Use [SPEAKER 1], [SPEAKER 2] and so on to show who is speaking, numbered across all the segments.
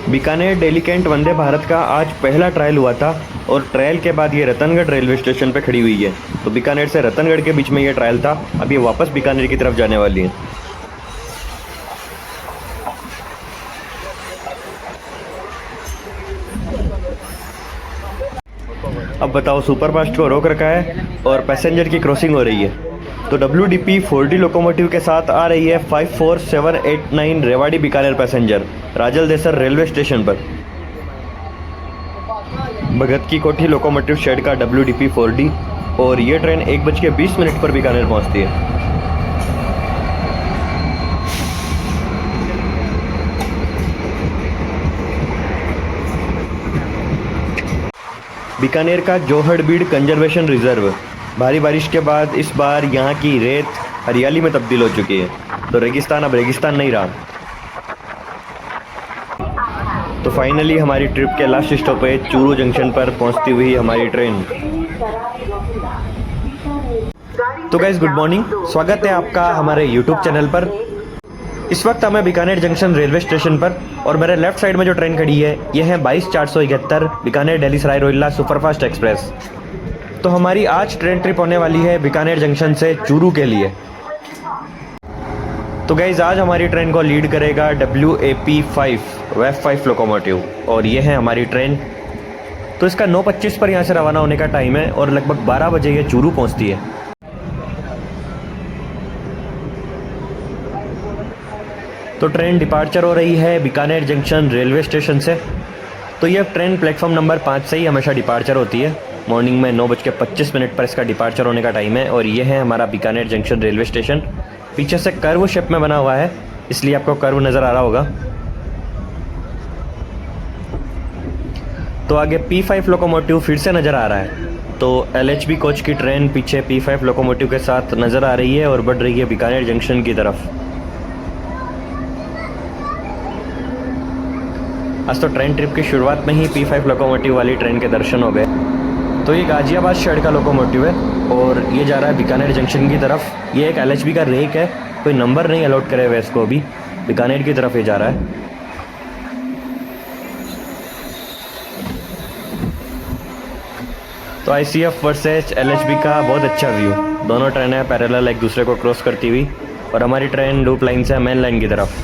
[SPEAKER 1] Bikaner daily cantt Vande Bharat का आज पहला ट्रायल हुआ था और ट्रायल के बाद ये रतनगढ़ रेलवे स्टेशन पे खड़ी हुई है। तो बीकानेर से रतनगढ़ के बीच में ये ट्रायल था। अब ये वापस बीकानेर की तरफ जाने वाली है। अब बताओ, सुपरफास्ट को रोक रखा है और पैसेंजर की क्रॉसिंग हो रही है। तो WDP 4D लोकोमोटिव के साथ आ रही है 54789 Rewari Bikaner passenger Rajaldesar railway station पर। भगत की कोठी लोकोमोटिव शेड का WDP 4D और ये ट्रेन 1:20 पर बीकानेर पहुंचती है। बीकानेर का जोहड़बीड़ कंजर्वेशन रिजर्व भारी बारिश के बाद इस बार यहाँ की रेत हरियाली में तब्दील हो चुकी है। तो रेगिस्तान अब रेगिस्तान नहीं रहा। तो फाइनली हमारी ट्रिप के लास्ट स्टॉपेज चूरू जंक्शन पर पहुँचती हुई हमारी ट्रेन। तो गाइस, गुड मॉर्निंग, स्वागत है आपका हमारे यूट्यूब चैनल पर। इस वक्त हमें बीकानेर जंक्शन रेलवे स्टेशन पर और मेरे लेफ्ट साइड में जो ट्रेन खड़ी है ये है 22471 बीकानेर दिल्ली सराय रोहिल्ला सुपरफास्ट एक्सप्रेस। तो हमारी आज ट्रेन ट्रिप होने वाली है बीकानेर जंक्शन से चूरू के लिए। तो गाइज, आज हमारी ट्रेन को लीड करेगा WAP5 WAP5 लोकोमोटिव और ये है हमारी ट्रेन। तो इसका 9:25 पर यहाँ से रवाना होने का टाइम है और लगभग 12 बजे ये चूरू पहुँचती है। तो ट्रेन डिपार्चर हो रही है बीकानेर जंक्शन रेलवे स्टेशन से। तो ये ट्रेन प्लेटफॉर्म नंबर 5 से ही हमेशा डिपार्चर होती है। मॉर्निंग में 9:25 पर इसका डिपार्चर होने का टाइम है और ये है हमारा बीकानेर जंक्शन रेलवे स्टेशन। पीछे से कर्व शेप में बना हुआ है, इसलिए आपको कर्व नज़र आ रहा होगा। तो आगे P5 लोकोमोटिव फिर से नज़र आ रहा है। तो LHB कोच की ट्रेन पीछे P5 लोकोमोटिव के साथ नज़र आ रही है और बढ़ रही है बीकानेर जंक्शन की तरफ। आज तो ट्रेन ट्रिप की शुरुआत में ही P5 लोकोमोटिव वाली ट्रेन के दर्शन हो गए। तो ये गाजियाबाद शेड का लोकोमोटिव है और ये जा रहा है बीकानेर जंक्शन की तरफ। ये एक LHB का रेक है, कोई नंबर नहीं अलॉट करे हुए इसको, अभी बीकानेर की तरफ ये जा रहा है। तो ICF वर्सेस LHB का बहुत अच्छा व्यू, दोनों ट्रेनें पैरेलल एक दूसरे को क्रॉस करती हुई और हमारी ट्रेन लूप लाइन से मेन लाइन की तरफ।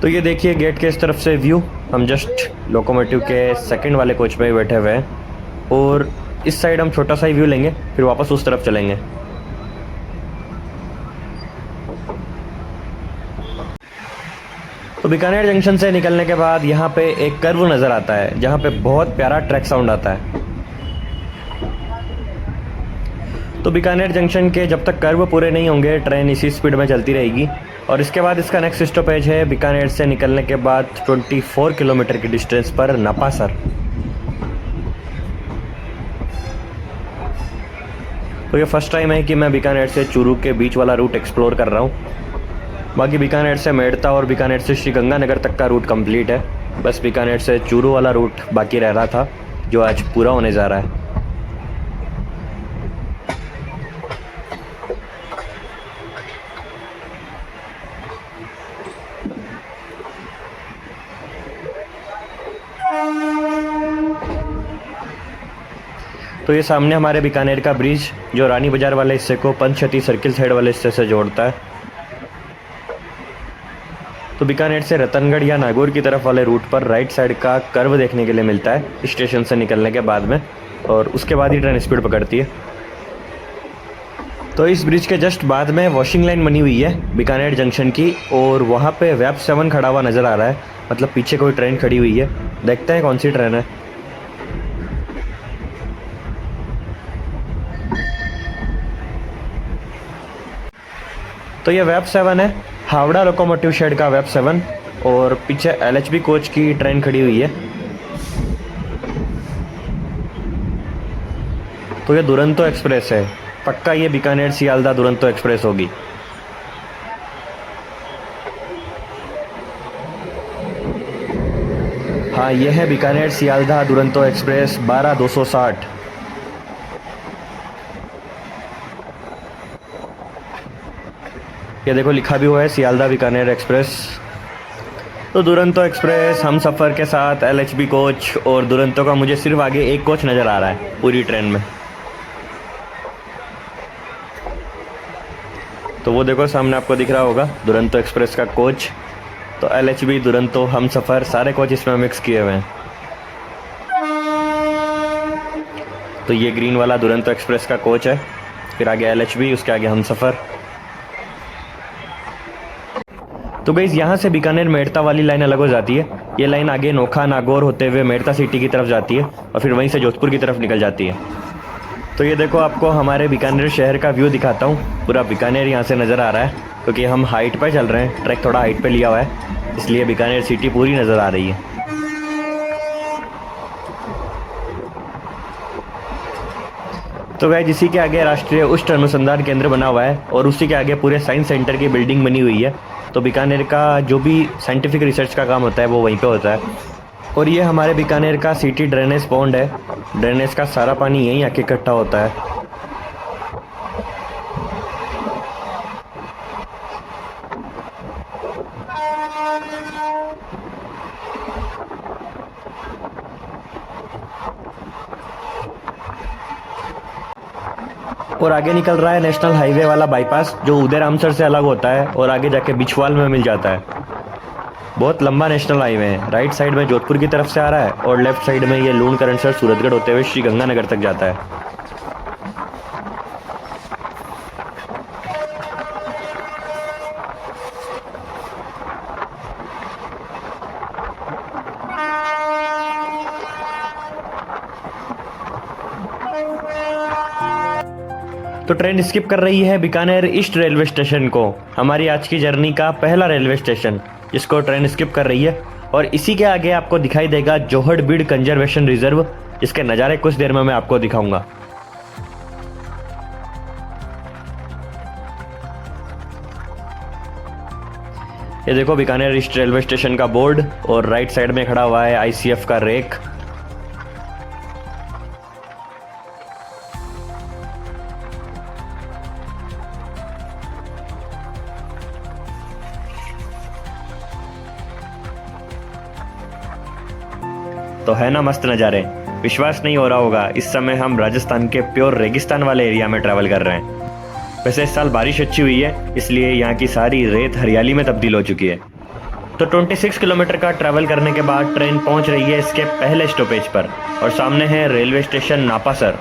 [SPEAKER 1] तो ये देखिए गेट के इस तरफ से व्यू। हम जस्ट लोकोमोटिव के सेकंड वाले कोच में ही बैठे हुए हैं और इस साइड हम छोटा सा ही व्यू लेंगे, फिर वापस उस तरफ चलेंगे। तो बीकानेर जंक्शन से निकलने के बाद यहाँ पे एक कर्व नज़र आता है जहाँ पे बहुत प्यारा ट्रैक साउंड आता है। तो बीकानेर जंक्शन के जब तक कर्व पूरे नहीं होंगे ट्रेन इसी स्पीड में चलती रहेगी और इसके बाद इसका नेक्स्ट स्टॉपेज है बीकानेर से निकलने के बाद 24 किलोमीटर की डिस्टेंस पर नपासर। तो ये फर्स्ट टाइम है कि मैं बीकानेर से चूरू के बीच वाला रूट एक्सप्लोर कर रहा हूँ। बाकी बीकानेर से मेड़ता और बीकानेर से श्रीगंगानगर तक का रूट कंप्लीट है। बस बीकानेर से चूरू वाला रूट बाकी रह रहा था जो आज पूरा होने जा रहा है। तो ये सामने हमारे बीकानेर का ब्रिज जो रानी बाजार वाले हिस्से को पंचवटी सर्किल साइड वाले हिस्से से जोड़ता है। तो बीकानेर से रतनगढ़ या नागौर की तरफ वाले रूट पर राइट साइड का कर्व देखने के लिए मिलता है स्टेशन से निकलने के बाद में, और उसके बाद ही ट्रेन स्पीड पकड़ती है। तो इस ब्रिज के जस्ट बाद में वॉशिंग लाइन बनी हुई है बीकानेर जंक्शन की और वहाँ पे WAP7 खड़ा हुआ नज़र आ रहा है, मतलब पीछे कोई ट्रेन खड़ी हुई है। देखते हैं कौन सी ट्रेन है। तो ये WAP7 है, हावड़ा लोकोमोटिव शेड का WAP7 और पीछे LHB कोच की ट्रेन खड़ी हुई है। तो ये दुरंतो एक्सप्रेस है, पक्का ये बीकानेर सियालदा दुरंतो एक्सप्रेस होगी। हाँ, ये है बीकानेर सियालदह दुरंतो एक्सप्रेस 12260। ये देखो लिखा भी हुआ है सियालदह बीकानेर एक्सप्रेस। तो दुरंतो एक्सप्रेस हम सफ़र के साथ LHB कोच, और दुरंतो का मुझे सिर्फ आगे एक कोच नज़र आ रहा है पूरी ट्रेन में। तो वो देखो सामने आपको दिख रहा होगा दुरंतो एक्सप्रेस का कोच। तो LHB, दुरंतो, हम सफ़र सारे कोच इसमें मिक्स किए हुए हैं। तो ये ग्रीन वाला दुरंतो एक्सप्रेस का कोच है, फिर आगे LHB, उसके आगे हम सफ़र। तो गाइस यहाँ से बीकानेर मेड़ता वाली लाइन अलग हो जाती है। ये लाइन आगे नोखा नागौर होते हुए मेड़ता सिटी की तरफ जाती है और फिर वहीं से जोधपुर की तरफ निकल जाती है। तो ये देखो आपको हमारे बीकानेर शहर का व्यू दिखाता हूँ। पूरा बीकानेर यहाँ से नज़र आ रहा है, क्योंकि हम हाइट पर चल रहे हैं, ट्रैक थोड़ा हाइट पे लिया हुआ है, इसलिए बीकानेर सिटी पूरी नज़र आ रही है। तो गाइस इसी के आगे राष्ट्रीय उष्ट अनुसंधान केंद्र बना हुआ है और उसी के आगे पूरे साइंस सेंटर की बिल्डिंग बनी हुई है। तो बीकानेर का जो भी साइंटिफिक रिसर्च का काम होता है वो वहीं पे होता है। और ये हमारे बीकानेर का सिटी ड्रेनेज पॉन्ड है। ड्रेनेज का सारा पानी यहीं आके इकट्ठा होता है। और आगे निकल रहा है नेशनल हाईवे वाला बाईपास, जो उदय रामसर से अलग होता है और आगे जाके बिछवाल में मिल जाता है। बहुत लंबा नेशनल हाईवे है। राइट साइड में जोधपुर की तरफ से आ रहा है और लेफ्ट साइड में ये लूण करंसर सूरतगढ़ होते हुए श्री गंगानगर तक जाता है। तो ट्रेन स्किप कर रही है बीकानेर ईस्ट रेलवे स्टेशन को, हमारी आज की जर्नी का पहला रेलवे स्टेशन, जिसको ट्रेन स्किप कर रही है। और इसी के आगे आपको दिखाई देगा जोहड़-बीड़ कंजर्वेशन रिजर्व, जिसके नज़ारे कुछ देर में मैं आपको दिखाऊंगा। ये देखो बीकानेर ईस्ट रेलवे स्टेशन का बोर्ड, और राइट साइड में खड़ा हुआ है ICF का रेक। तो है ना मस्त नज़ारे, विश्वास नहीं हो रहा होगा इस समय हम राजस्थान के प्योर रेगिस्तान वाले एरिया में ट्रैवल कर रहे हैं। वैसे इस साल बारिश अच्छी हुई है, इसलिए यहाँ की सारी रेत हरियाली में तब्दील हो चुकी है। तो 26 किलोमीटर का ट्रैवल करने के बाद ट्रेन पहुँच रही है इसके पहले स्टॉपेज पर, और सामने है रेलवे स्टेशन नापासर।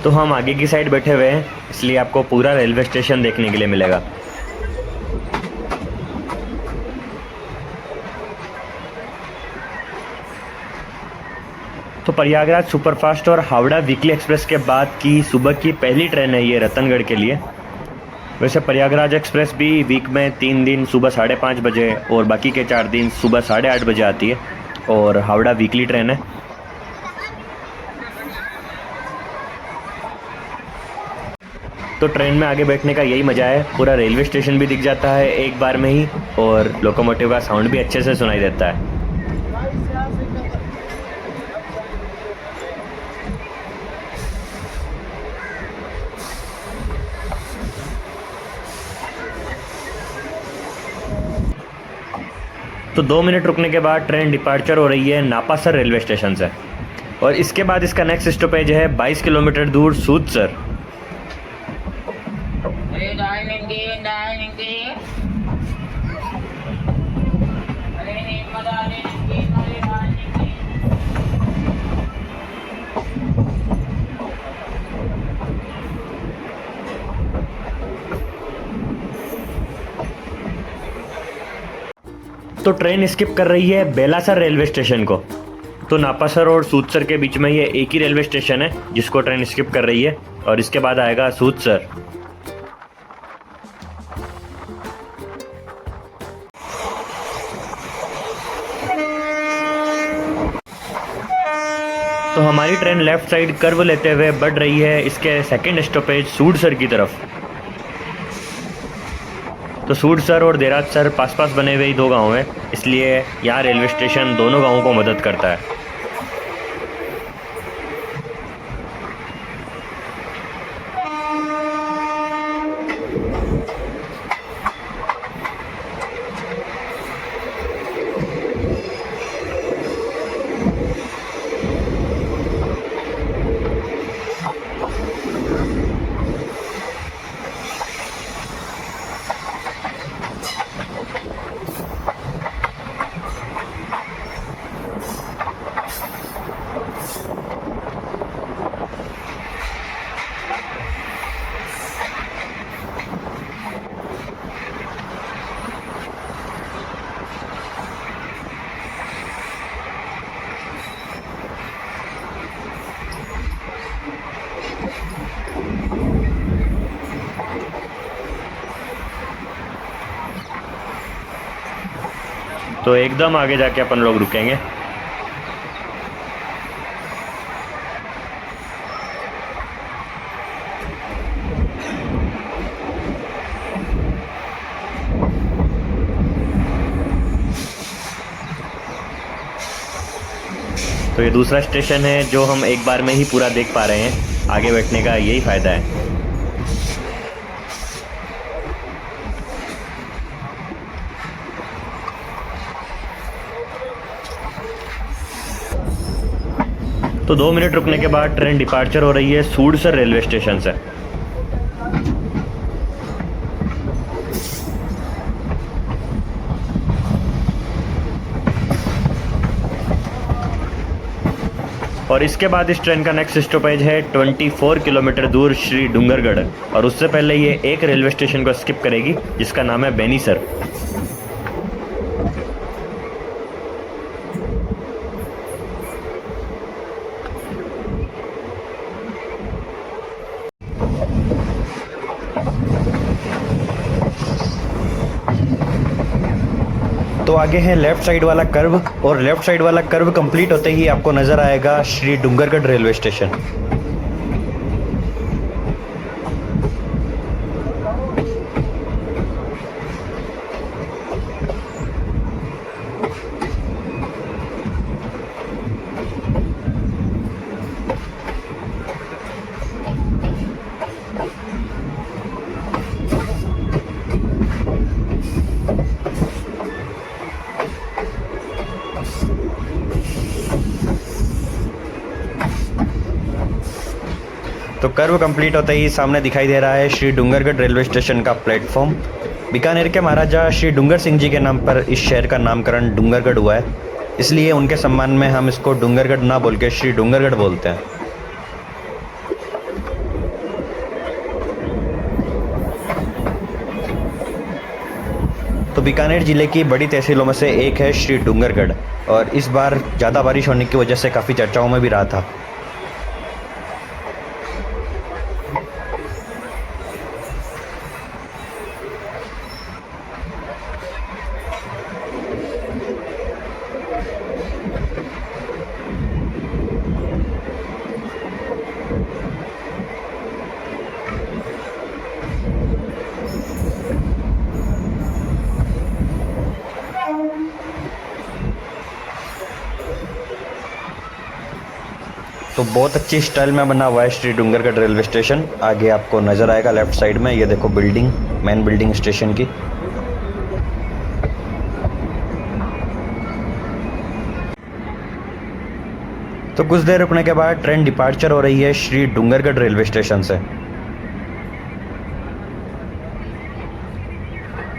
[SPEAKER 1] तो हम आगे की साइड बैठे हुए हैं, इसलिए आपको पूरा रेलवे स्टेशन देखने के लिए मिलेगा। तो प्रयागराज सुपरफास्ट और हावड़ा वीकली एक्सप्रेस के बाद की सुबह की पहली ट्रेन है ये रतनगढ़ के लिए। वैसे प्रयागराज एक्सप्रेस भी वीक में 3 दिन सुबह 5:30 बजे और बाकी के 4 दिन सुबह 8:30 बजे आती है, और हावड़ा वीकली ट्रेन है। तो ट्रेन में आगे बैठने का यही मज़ा है, पूरा रेलवे स्टेशन भी दिख जाता है एक बार में ही, और लोकोमोटिव का साउंड भी अच्छे से सुनाई देता है। तो 2 मिनट रुकने के बाद ट्रेन डिपार्चर हो रही है नापासर रेलवे स्टेशन से, और इसके बाद इसका नेक्स्ट स्टॉपेज है 22 किलोमीटर दूर सूदसर। तो ट्रेन स्किप कर रही है बेलासर रेलवे स्टेशन को। तो नापासर और सूदसर के बीच में ये एक ही रेलवे स्टेशन है जिसको ट्रेन स्किप कर रही है, और इसके बाद आएगा सूदसर। तो हमारी ट्रेन लेफ्ट साइड कर्व लेते हुए बढ़ रही है इसके सेकंड स्टॉपेज सूदसर की तरफ। तो सूदसर और देरासर पास पास बने हुए ही दो गांव हैं, इसलिए यहाँ रेलवे स्टेशन दोनों गांवों को मदद करता है। तो एकदम आगे जाके अपन लोग रुकेंगे। तो ये दूसरा स्टेशन है जो हम एक बार में ही पूरा देख पा रहे हैं। आगे बैठने का यही फ़ायदा है। तो 2 मिनट रुकने के बाद ट्रेन डिपार्चर हो रही है सूदसर रेलवे स्टेशन से। और इसके बाद इस ट्रेन का नेक्स्ट स्टॉपेज है 24 किलोमीटर दूर श्री डूंगरगढ़, और उससे पहले ये एक रेलवे स्टेशन को स्किप करेगी जिसका नाम है बेनीसर। तो आगे है लेफ्ट साइड वाला कर्व, और लेफ्ट साइड वाला कर्व कंप्लीट होते ही आपको नज़र आएगा श्री डूंगरगढ़ रेलवे स्टेशन। तो कर्व कंप्लीट होते ही सामने दिखाई दे रहा है श्री डूंगरगढ़ रेलवे स्टेशन का प्लेटफॉर्म। बीकानेर के महाराजा श्री डूंगर सिंह जी के नाम पर इस शहर का नामकरण डूंगरगढ़ हुआ है, इसलिए उनके सम्मान में हम इसको डूंगरगढ़ ना बोल के श्री डूंगरगढ़ बोलते हैं। तो बीकानेर ज़िले की बड़ी तहसीलों में से एक है श्री डूंगरगढ़, और इस बार ज़्यादा बारिश होने की वजह से काफ़ी चर्चाओं में भी रहा था। तो बहुत अच्छी स्टाइल में बना हुआ है श्री डूंगरगढ़ रेलवे स्टेशन। आगे आपको नज़र आएगा लेफ्ट साइड में, ये देखो बिल्डिंग, मेन बिल्डिंग स्टेशन की। तो कुछ देर रुकने के बाद ट्रेन डिपार्चर हो रही है श्री डूंगरगढ़ रेलवे स्टेशन से।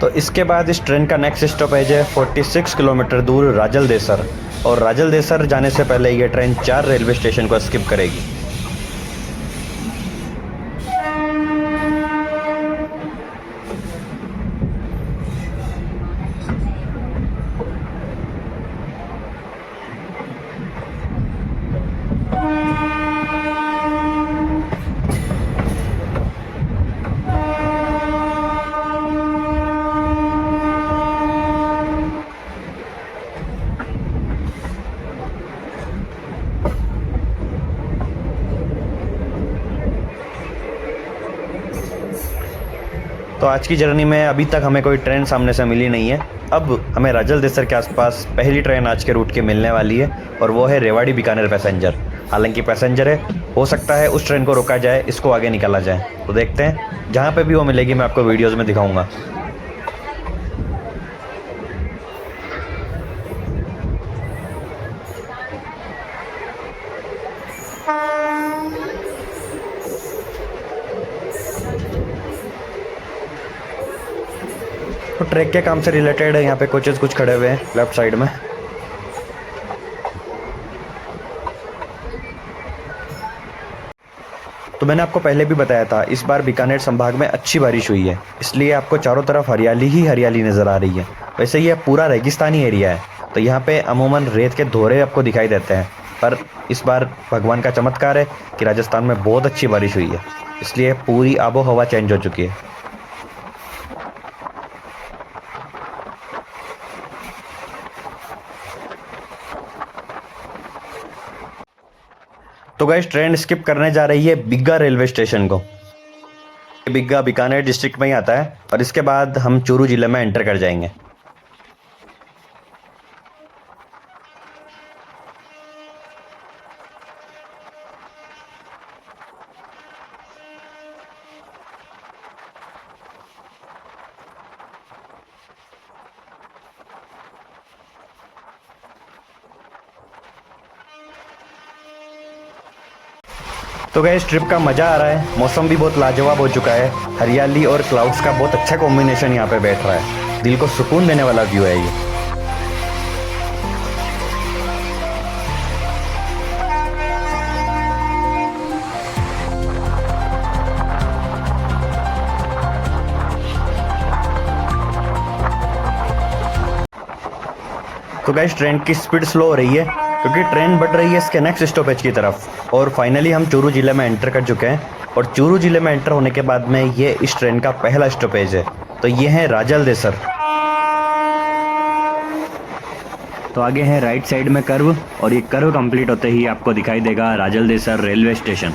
[SPEAKER 1] तो इसके बाद इस ट्रेन का नेक्स्ट स्टॉपेज है 46 किलोमीटर दूर राजल देसर, और राजल देसर जाने से पहले ये ट्रेन 4 रेलवे स्टेशन को स्किप करेगी। तो आज की जर्नी में अभी तक हमें कोई ट्रेन सामने से मिली नहीं है। अब हमें राजल देसर के आसपास पहली ट्रेन आज के रूट की मिलने वाली है और वो है रेवाड़ी बीकानेर पैसेंजर। हालांकि पैसेंजर है, हो सकता है उस ट्रेन को रोका जाए, इसको आगे निकाला जाए। तो देखते हैं, जहाँ पे भी वो मिलेगी मैं आपको वीडियोज़ में दिखाऊँगा। तो ट्रैक के काम से रिलेटेड यहाँ पे कोचेस कुछ खड़े हुए हैं लेफ्ट साइड में। तो मैंने आपको पहले भी बताया था, इस बार बीकानेर संभाग में अच्छी बारिश हुई है, इसलिए आपको चारों तरफ हरियाली ही हरियाली नज़र आ रही है। वैसे ये पूरा रेगिस्तानी एरिया है, तो यहाँ पे अमूमन रेत के धोरे आपको दिखाई देते हैं, पर इस बार भगवान का चमत्कार है कि राजस्थान में बहुत अच्छी बारिश हुई है, इसलिए पूरी आबो हवा चेंज हो चुकी है। तो गाइस, ट्रेन स्किप करने जा रही है बिग्गा रेलवे स्टेशन को। बिग्गा बीकानेर डिस्ट्रिक्ट में ही आता है और इसके बाद हम चूरू जिले में एंटर कर जाएंगे। तो गाइस, ट्रिप का मज़ा आ रहा है, मौसम भी बहुत लाजवाब हो चुका है, हरियाली और क्लाउड्स का बहुत अच्छा कॉम्बिनेशन यहाँ पे बैठ रहा है, दिल को सुकून देने वाला व्यू है ये। तो गाइस, ट्रेन की स्पीड स्लो हो रही है क्योंकि ट्रेन बढ़ रही है इसके नेक्स्ट स्टॉपेज की तरफ। और फाइनली हम चूरू ज़िले में एंटर कर चुके हैं और चूरू ज़िले में एंटर होने के बाद में ये इस ट्रेन का पहला स्टॉपेज है। तो ये है राजल देसर। तो आगे है राइट साइड में कर्व और ये कर्व कंप्लीट होते ही आपको दिखाई देगा राजल देसर रेलवे स्टेशन।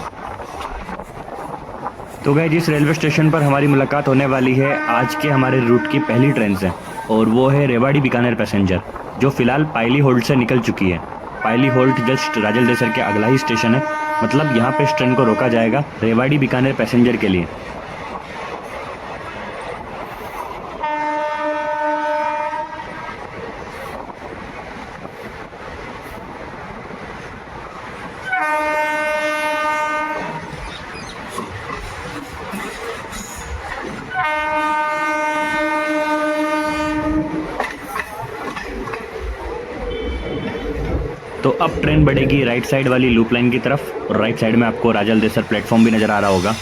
[SPEAKER 1] तो गाइस, जिस रेलवे स्टेशन पर हमारी मुलाकात होने वाली है आज के हमारे रूट की पहली ट्रेन से, और वो है रेवाड़ी बीकानेर पैसेंजर, जो फिलहाल पायली होल्ट से निकल चुकी है। पायली होल्ट जस्ट राजल देसर के अगला ही स्टेशन है, मतलब यहाँ पे इस ट्रेन को रोका जाएगा रेवाड़ी बीकानेर पैसेंजर के लिए। तो अब ट्रेन बढ़ेगी राइट साइड वाली लूप लाइन की तरफ और राइट साइड में आपको राजल देसर प्लेटफॉर्म भी नज़र आ रहा होगा।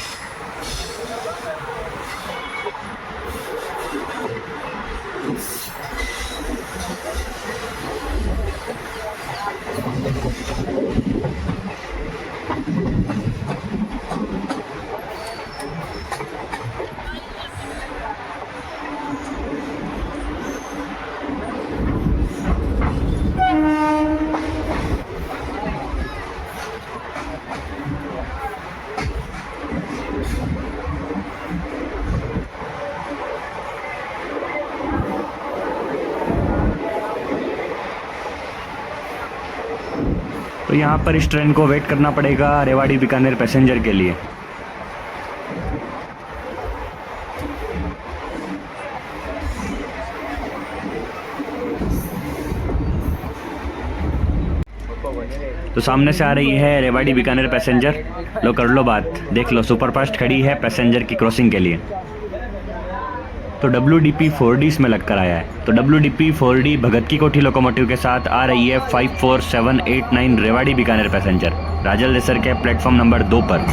[SPEAKER 1] तो यहाँ पर इस ट्रेन को वेट करना पड़ेगा रेवाड़ी बीकानेर पैसेंजर के लिए। तो सामने से आ रही है रेवाड़ी बीकानेर पैसेंजर। लो कर लो बात, देख लो सुपरफास्ट खड़ी है पैसेंजर की क्रॉसिंग के लिए। तो WDP 4D इसमें लग कर आया है। तो WDP 4D भगत की कोठी लोकोमोटिव के साथ आ रही है 54789 रेवाड़ी बीकानेर पैसेंजर राजल देसर के प्लेटफॉर्म नंबर 2 पर।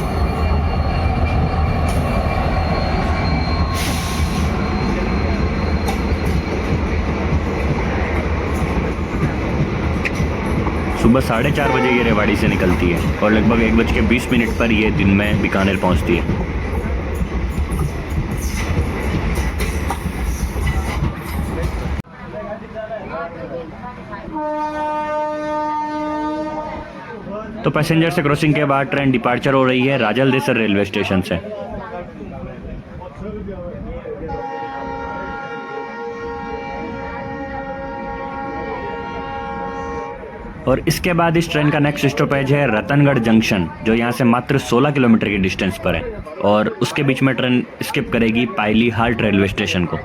[SPEAKER 1] सुबह 4:30 बजे ये रेवाड़ी से निकलती है और लगभग 1:20 पर ये दिन में बीकानेर पहुंचती है। तो पैसेंजर से क्रॉसिंग के बाद ट्रेन डिपार्चर हो रही है राजल देसर रेलवे स्टेशन से। और इसके बाद इस ट्रेन का नेक्स्ट स्टॉपेज है रतनगढ़ जंक्शन, जो यहाँ से मात्र 16 किलोमीटर की डिस्टेंस पर है। और उसके बीच में ट्रेन स्किप करेगी पायली हाल्ट रेलवे स्टेशन को।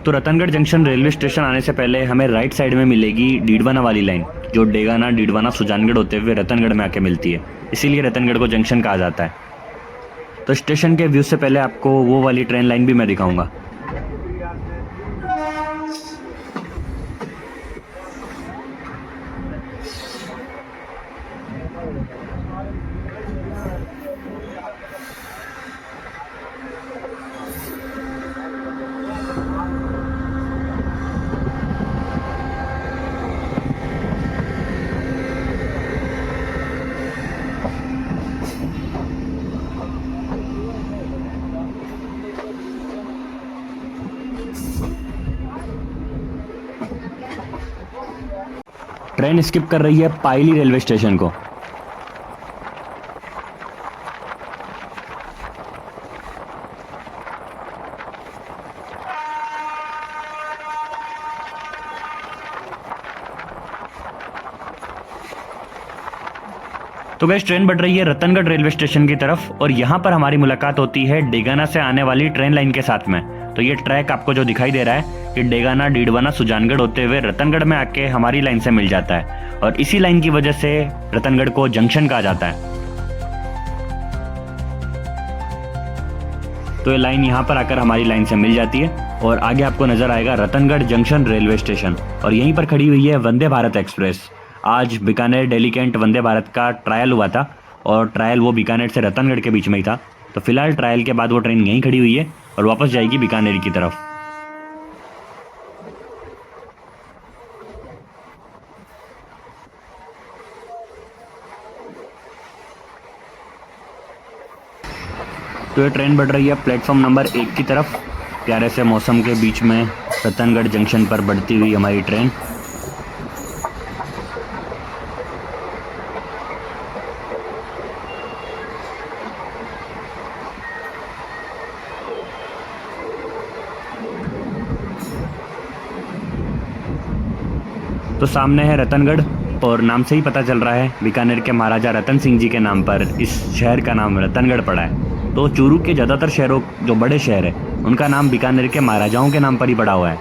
[SPEAKER 1] तो रतनगढ़ जंक्शन रेलवे स्टेशन आने से पहले हमें राइट साइड में मिलेगी डीडवाना वाली लाइन, जो डेगाना, डीडवाना, सुजानगढ़ होते हुए रतनगढ़ में आके मिलती है। इसीलिए रतनगढ़ को जंक्शन कहा जाता है। तो स्टेशन के व्यू से पहले आपको वो वाली ट्रेन लाइन भी मैं दिखाऊंगा। ट्रेन स्किप कर रही है पायली रेलवे स्टेशन को। तो गाइस ट्रेन बढ़ रही है रतनगढ़ रेलवे स्टेशन की तरफ और यहाँ पर हमारी मुलाकात होती है डेगाना से आने वाली ट्रेन लाइन के साथ में। तो ये ट्रैक आपको जो दिखाई दे रहा है, ये डेगाना, डीडवाना, सुजानगढ़ होते हुए रतनगढ़ में आके हमारी लाइन से मिल जाता है और इसी लाइन की वजह से रतनगढ़ को जंक्शन कहा जाता है। तो ये लाइन यहाँ पर आकर हमारी लाइन से मिल जाती है और आगे आपको नजर आएगा रतनगढ़ जंक्शन रेलवे स्टेशन और यहीं पर खड़ी हुई है वंदे भारत एक्सप्रेस। आज बीकानेर दिल्ली कैंट वंदे भारत का ट्रायल हुआ था और ट्रायल वो बीकानेर से रतनगढ़ के बीच में ही था। तो फिलहाल ट्रायल के बाद वो ट्रेन यहीं खड़ी हुई है और वापस जाएगी बीकानेर की तरफ। तो ये ट्रेन बढ़ रही है प्लेटफॉर्म नंबर 1 की तरफ। प्यारे से मौसम के बीच में रतनगढ़ जंक्शन पर बढ़ती हुई हमारी ट्रेन। तो सामने है रतनगढ़ और नाम से ही पता चल रहा है बीकानेर के महाराजा रतन सिंह जी के नाम पर इस शहर का नाम रतनगढ़ पड़ा है। तो चूरू के ज़्यादातर शहरों, जो बड़े शहर है, उनका नाम बीकानेर के महाराजाओं के नाम पर ही पड़ा हुआ है।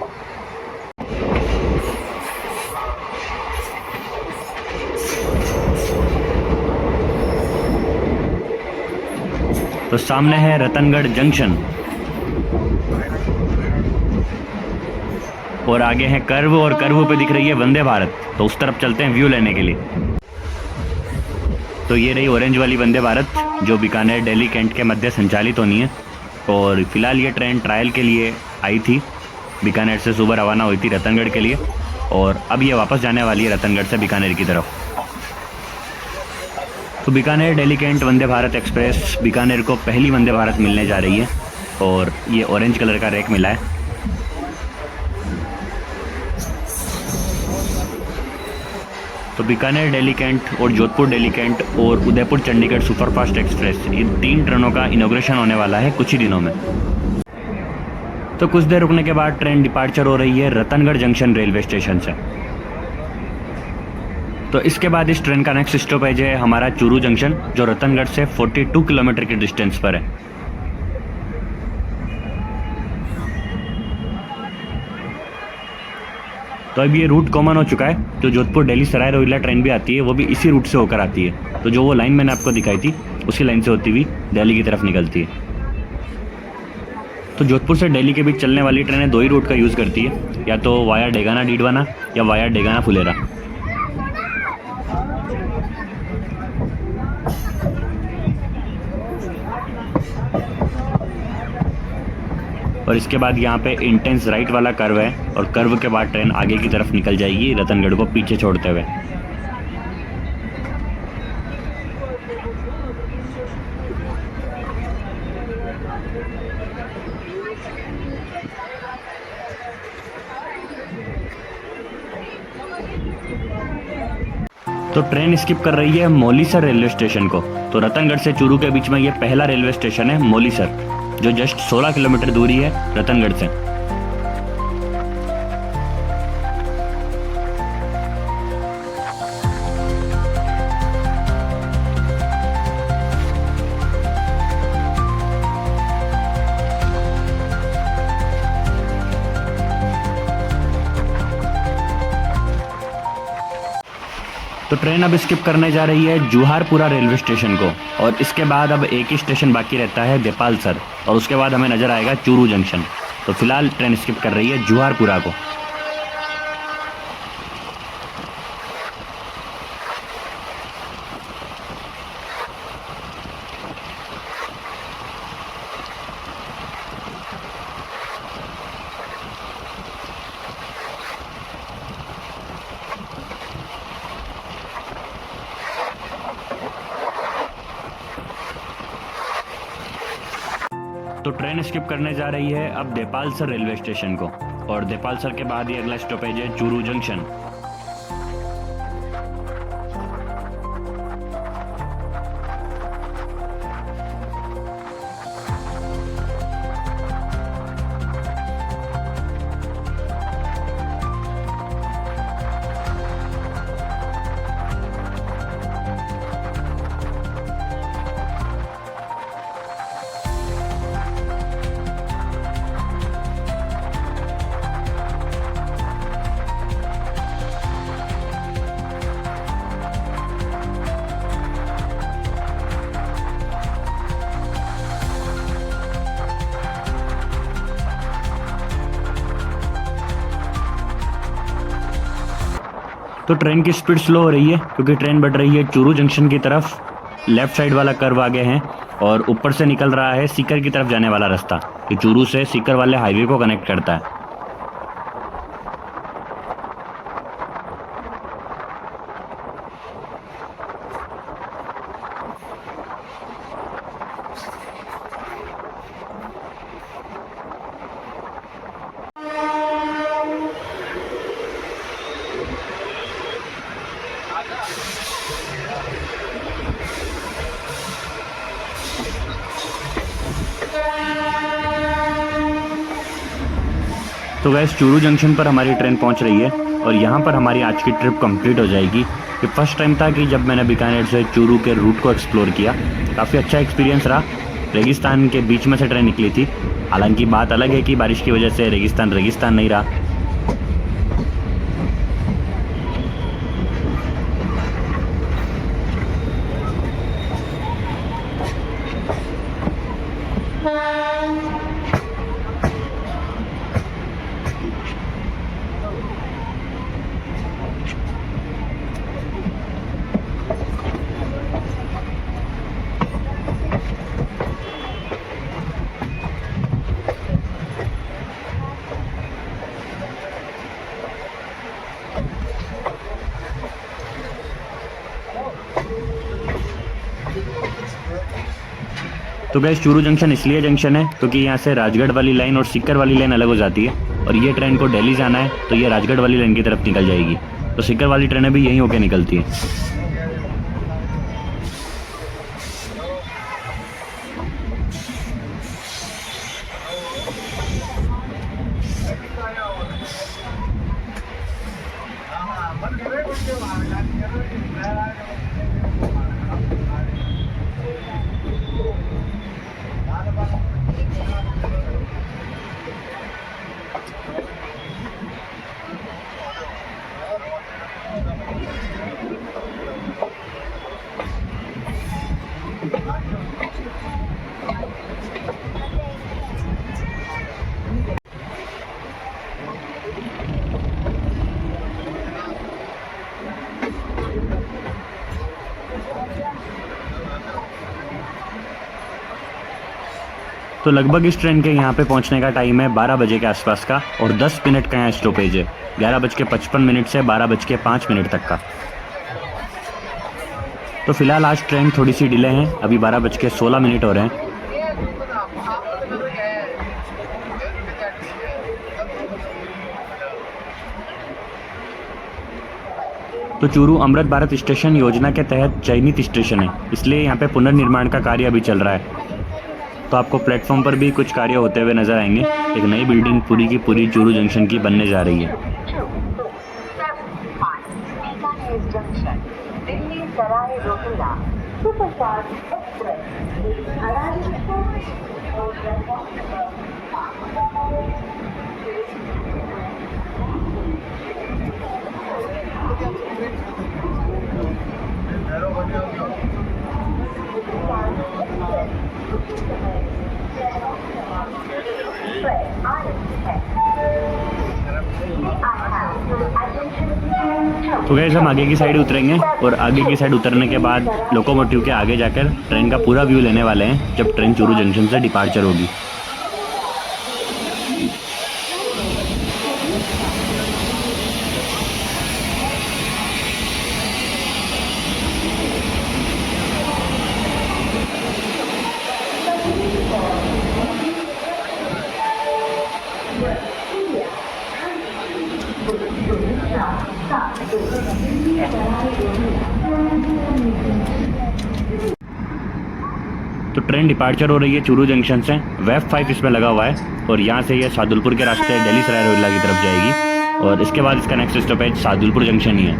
[SPEAKER 1] तो सामने है रतनगढ़ जंक्शन और आगे है कर्व और कर्व पे दिख रही है वंदे भारत। तो उस तरफ चलते हैं व्यू लेने के लिए। तो ये रही ऑरेंज वाली वंदे भारत जो बीकानेर दिल्ली कैंट के मध्य संचालित होनी है और फिलहाल ये ट्रेन ट्रायल के लिए आई थी। बीकानेर से सुबह रवाना हुई थी रतनगढ़ के लिए और अब ये वापस जाने वाली है रतनगढ़ से बीकानेर की तरफ। तो बीकानेर दिल्ली कैंट वंदे भारत एक्सप्रेस बीकानेर को पहली वंदे भारत मिलने जा रही है और ये ऑरेंज कलर का रैक मिला है। तो बीकानेर दिल्ली कैंट और जोधपुर दिल्ली कैंट और उदयपुर चंडीगढ़ सुपरफास्ट एक्सप्रेस, ये 3 ट्रेनों का इनॉग्रेशन होने वाला है कुछ ही दिनों में। तो कुछ देर रुकने के बाद ट्रेन डिपार्चर हो रही है रतनगढ़ जंक्शन रेलवे स्टेशन से। तो इसके बाद इस ट्रेन का नेक्स्ट स्टॉपेज है हमारा चूरू जंक्शन, जो रतनगढ़ से 42 किलोमीटर की डिस्टेंस पर है। तो अब ये रूट कॉमन हो चुका है। जो जोधपुर दिल्ली सराय रोहिल्ला ट्रेन भी आती है वो भी इसी रूट से होकर आती है। तो जो वो लाइन मैंने आपको दिखाई थी उसी लाइन से होती हुई दिल्ली की तरफ निकलती है। तो जोधपुर से दिल्ली के बीच चलने वाली ट्रेनें 2 ही रूट का यूज़ करती है, या तो वाया डेगाना डीडवाना या वाया डेगाना फुलेरा। और इसके बाद यहाँ पे इंटेंस राइट वाला कर्व है और कर्व के बाद ट्रेन आगे की तरफ निकल जाएगी रतनगढ़ को पीछे छोड़ते हुए। तो ट्रेन स्किप कर रही है मौलीसर रेलवे स्टेशन को। तो रतनगढ़ से चूरू के बीच में ये पहला रेलवे स्टेशन है मौलीसर, जो जस्ट 16 किलोमीटर दूरी है रतनगढ़ से। तो ट्रेन अब स्किप करने जा रही है जुहारपुरा रेलवे स्टेशन को, और इसके बाद अब एक ही स्टेशन बाकी रहता है देपालसर, और उसके बाद हमें नजर आएगा चूरू जंक्शन। तो फिलहाल ट्रेन स्किप कर रही है जुहारपुरा को। तो ट्रेन स्किप करने जा रही है अब देपालसर रेलवे स्टेशन को, और देपालसर के बाद ही अगला स्टॉपेज है चूरू जंक्शन। तो ट्रेन की स्पीड स्लो हो रही है क्योंकि ट्रेन बढ़ रही है चूरू जंक्शन की तरफ। लेफ्ट साइड वाला कर्व आगे है और ऊपर से निकल रहा है सीकर की तरफ जाने वाला रास्ता, ये चूरू से सीकर वाले हाईवे को कनेक्ट करता है। तो गैस चूरू जंक्शन पर हमारी ट्रेन पहुंच रही है, और यहाँ पर हमारी आज की ट्रिप कंप्लीट हो जाएगी। ये फर्स्ट टाइम था कि जब मैंने बीकानेर से चूरू के रूट को एक्सप्लोर किया। काफ़ी अच्छा एक्सपीरियंस रहा। रेगिस्तान के बीच में से ट्रेन निकली थी, हालांकि बात अलग है कि बारिश की वजह से रेगिस्तान रेगिस्तान नहीं रहा। तो गैस चूरू जंक्शन इसलिए जंक्शन है क्योंकि यहाँ से राजगढ़ वाली लाइन और सीकर वाली लाइन अलग हो जाती है, और ये ट्रेन को दिल्ली जाना है तो ये राजगढ़ वाली लाइन की तरफ निकल जाएगी। तो सीकर वाली ट्रेनें भी यहीं होकर निकलती हैं। तो लगभग इस ट्रेन के यहाँ पे पहुँचने का टाइम है 12 बजे के आसपास का, और 10 मिनट का यहाँ स्टॉपेज है। 11:55 से 12:05 तक का। तो फिलहाल आज ट्रेन थोड़ी सी डिले है, अभी 12:16 हो रहे हैं। तो चूरू अमृत भारत स्टेशन योजना के तहत चयनित स्टेशन है, इसलिए यहाँ पे पुनर्निर्माण का कार्य अभी चल रहा है। तो आपको प्लेटफॉर्म पर भी कुछ कार्य होते हुए नजर आएंगे। एक नई बिल्डिंग पूरी की पूरी चूरू जंक्शन की बनने जा रही है। तो गाइस हम आगे की साइड उतरेंगे और आगे की साइड उतरने के बाद लोकोमोटिव के आगे जाकर ट्रेन का पूरा व्यू लेने वाले हैं जब ट्रेन चूरू जंक्शन से डिपार्चर होगी। तो ट्रेन डिपार्चर हो रही है चूरू जंक्शन से। वेब 5 इसमें लगा हुआ है और यहाँ से ये सादुलपुर के रास्ते दिल्ली सराय रोहिल्ला की तरफ जाएगी और इसके बाद इसका नेक्स्ट स्टॉपेज सादुलपुर जंक्शन ही है।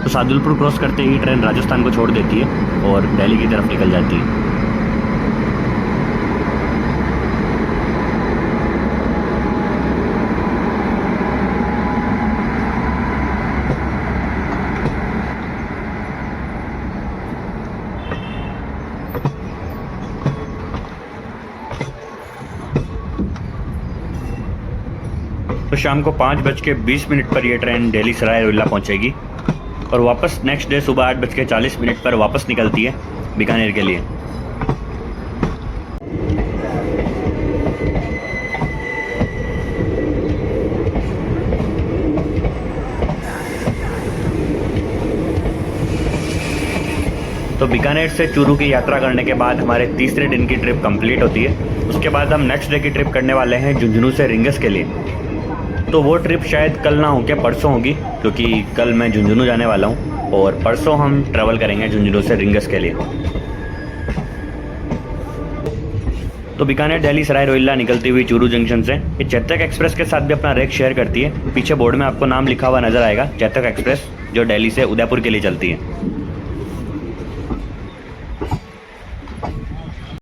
[SPEAKER 1] तो सादुलपुर क्रॉस करते ही ट्रेन राजस्थान को छोड़ देती है और दिल्ली की तरफ निकल जाती है। तो शाम को 5:20 पर यह ट्रेन दिल्ली सराय रोहिल्ला पहुंचेगी और वापस नेक्स्ट डे सुबह 8:40 पर वापस निकलती है बीकानेर के लिए। तो बीकानेर से चूरू की यात्रा करने के बाद हमारे तीसरे दिन की ट्रिप कंप्लीट होती है। उसके बाद हम नेक्स्ट डे की ट्रिप करने वाले हैं झुंझुनू से रिंगस के लिए। तो वो ट्रिप शायद कल ना हो के परसों होगी, क्योंकि कल मैं झुंझुनू जाने वाला हूँ और परसों हम ट्रैवल करेंगे झुंझुनू से रिंगस के लिए। तो बीकानेर दिल्ली सराय रोहिल्ला निकलती हुई चूरू जंक्शन से ये चेतक एक्सप्रेस के साथ भी अपना रेक शेयर करती है। पीछे बोर्ड में आपको नाम लिखा हुआ नजर आएगा, चेतक एक्सप्रेस, जो दिल्ली से उदयपुर के लिए चलती है।